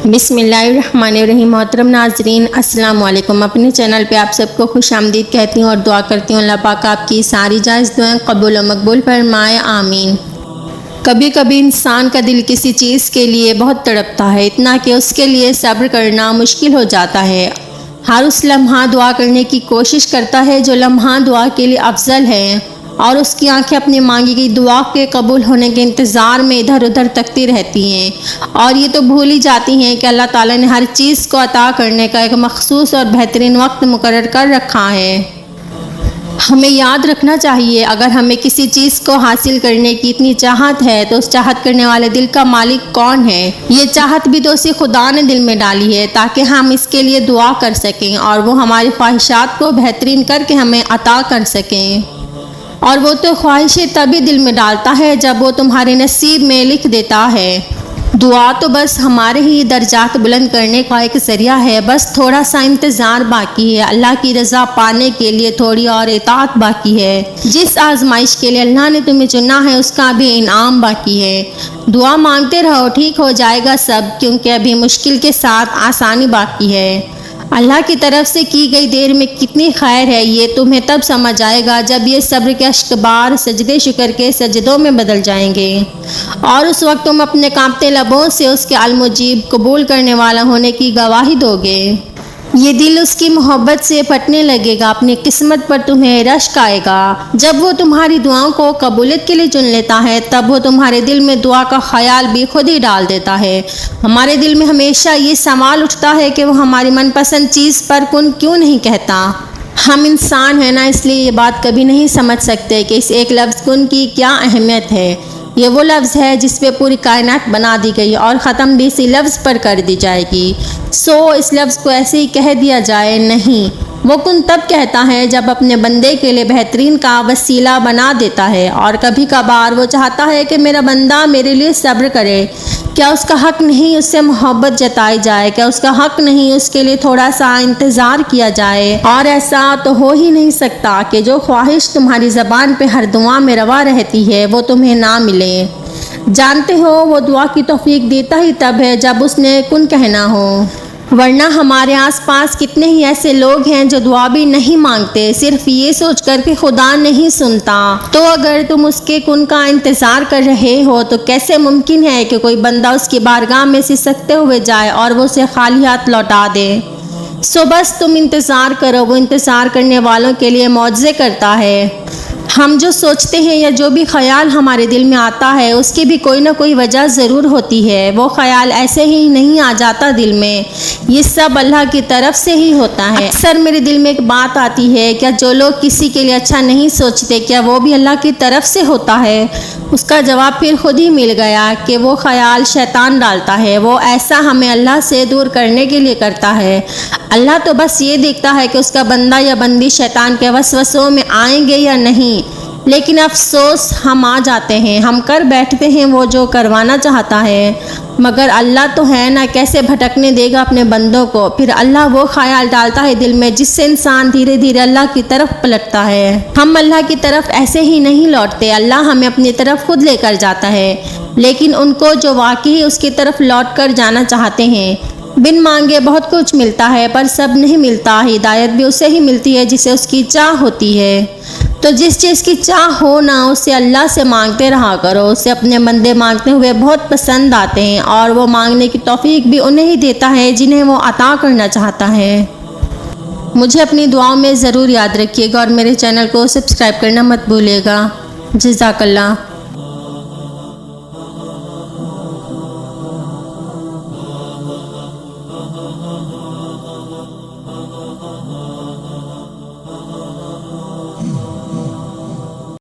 بسم اللہ الرحمن الرحیم۔ محترم ناظرین السلام علیکم۔ اپنے چینل پہ آپ سب کو خوش آمدید کہتی ہوں اور دعا کرتی ہوں اللہ پاک آپ کی ساری جائز دعائیں قبول و مقبول فرمائے، آمین۔ کبھی کبھی انسان کا دل کسی چیز کے لیے بہت تڑپتا ہے، اتنا کہ اس کے لیے صبر کرنا مشکل ہو جاتا ہے۔ ہر اس لمحہ دعا کرنے کی کوشش کرتا ہے جو لمحہ دعا کے لیے افضل ہے، اور اس کی آنکھیں اپنی مانگی گئی دعا کے قبول ہونے کے انتظار میں ادھر ادھر تکتی رہتی ہیں، اور یہ تو بھول ہی جاتی ہیں کہ اللہ تعالیٰ نے ہر چیز کو عطا کرنے کا ایک مخصوص اور بہترین وقت مقرر کر رکھا ہے۔ ہمیں یاد رکھنا چاہیے اگر ہمیں کسی چیز کو حاصل کرنے کی اتنی چاہت ہے تو اس چاہت کرنے والے دل کا مالک کون ہے؟ یہ چاہت بھی تو اسی خدا نے دل میں ڈالی ہے تاکہ ہم اس کے لیے دعا کر سکیں اور وہ ہماری خواہشات کو بہترین کر کے ہمیں عطا کر سکیں۔ اور وہ تو خواہشیں تبھی دل میں ڈالتا ہے جب وہ تمہارے نصیب میں لکھ دیتا ہے۔ دعا تو بس ہمارے ہی درجات بلند کرنے کا ایک ذریعہ ہے، بس تھوڑا سا انتظار باقی ہے، اللہ کی رضا پانے کے لیے تھوڑی اور اطاعت باقی ہے۔ جس آزمائش کے لیے اللہ نے تمہیں چنا ہے اس کا بھی انعام باقی ہے۔ دعا مانگتے رہو، ٹھیک ہو جائے گا سب، کیونکہ ابھی مشکل کے ساتھ آسانی باقی ہے۔ اللہ کی طرف سے کی گئی دیر میں کتنی خیر ہے یہ تمہیں تب سمجھ آئے گا جب یہ صبر کے اشکبار سجدے شکر کے سجدوں میں بدل جائیں گے، اور اس وقت تم اپنے کانپتے لبوں سے اس کے المجیب قبول کرنے والا ہونے کی گواہی دو گے۔ یہ دل اس کی محبت سے پھٹنے لگے گا، اپنی قسمت پر تمہیں رشک آئے گا۔ جب وہ تمہاری دعاؤں کو قبولیت کے لیے چن لیتا ہے تب وہ تمہارے دل میں دعا کا خیال بھی خود ہی ڈال دیتا ہے۔ ہمارے دل میں ہمیشہ یہ سوال اٹھتا ہے کہ وہ ہماری من پسند چیز پر کن کیوں نہیں کہتا؟ ہم انسان ہیں نا، اس لیے یہ بات کبھی نہیں سمجھ سکتے کہ اس ایک لفظ کن کی کیا اہمیت ہے۔ یہ وہ لفظ ہے جس پہ پوری کائنات بنا دی گئی اور ختم بھی اسی لفظ پر کر دی جائے گی، سو اس لفظ کو ایسے ہی کہہ دیا جائے نہیں۔ وہ کن تب کہتا ہے جب اپنے بندے کے لیے بہترین کا وسیلہ بنا دیتا ہے، اور کبھی کبھار وہ چاہتا ہے کہ میرا بندہ میرے لیے صبر کرے۔ کیا اس کا حق نہیں اس سے محبت جتائی جائے؟ کیا اس کا حق نہیں اس کے لیے تھوڑا سا انتظار کیا جائے؟ اور ایسا تو ہو ہی نہیں سکتا کہ جو خواہش تمہاری زبان پہ ہر دعا میں روا رہتی ہے وہ تمہیں نہ ملے۔ جانتے ہو وہ دعا کی توفیق دیتا ہی تب ہے جب اس نے کن کہنا ہو، ورنہ ہمارے آس پاس کتنے ہی ایسے لوگ ہیں جو دعا بھی نہیں مانگتے، صرف یہ سوچ کر کہ خدا نہیں سنتا۔ تو اگر تم اس کے کن کا انتظار کر رہے ہو تو کیسے ممکن ہے کہ کوئی بندہ اس کی بارگاہ میں سسکتے ہوئے جائے اور وہ اسے خالی ہاتھ لوٹا دے؟ سو بس تم انتظار کرو، وہ انتظار کرنے والوں کے لیے معجزے کرتا ہے۔ ہم جو سوچتے ہیں یا جو بھی خیال ہمارے دل میں آتا ہے اس کی بھی کوئی نہ کوئی وجہ ضرور ہوتی ہے، وہ خیال ایسے ہی نہیں آ جاتا دل میں، یہ سب اللہ کی طرف سے ہی ہوتا ہے۔ اکثر میرے دل میں ایک بات آتی ہے، کیا جو لوگ کسی کے لیے اچھا نہیں سوچتے کیا وہ بھی اللہ کی طرف سے ہوتا ہے؟ اس کا جواب پھر خود ہی مل گیا کہ وہ خیال شیطان ڈالتا ہے، وہ ایسا ہمیں اللہ سے دور کرنے کے لیے کرتا ہے۔ اللہ تو بس یہ دیکھتا ہے کہ اس کا بندہ یا بندی شیطان کے وسوسوں میں آئیں گے یا نہیں، لیکن افسوس ہم آ جاتے ہیں، ہم کر بیٹھتے ہیں وہ جو کروانا چاہتا ہے، مگر اللہ تو ہے نا، کیسے بھٹکنے دے گا اپنے بندوں کو؟ پھر اللہ وہ خیال ڈالتا ہے دل میں جس سے انسان دھیرے دھیرے اللہ کی طرف پلٹتا ہے۔ ہم اللہ کی طرف ایسے ہی نہیں لوٹتے، اللہ ہمیں اپنی طرف خود لے کر جاتا ہے، لیکن ان کو جو واقعی اس کی طرف لوٹ کر جانا چاہتے ہیں، بن مانگے بہت کچھ ملتا ہے پر سب نہیں ملتا۔ ہدایت بھی اسے ہی ملتی ہے جسے اس کی چاہ ہوتی ہے۔ تو جس چیز کی چاہ ہو نا اسے اللہ سے مانگتے رہا کرو، اسے اپنے بندے مانگتے ہوئے بہت پسند آتے ہیں، اور وہ مانگنے کی توفیق بھی انہیں ہی دیتا ہے جنہیں وہ عطا کرنا چاہتا ہے۔ مجھے اپنی دعاؤں میں ضرور یاد رکھیے گا اور میرے چینل کو سبسکرائب کرنا مت بھولیے گا۔ جزاک اللہ۔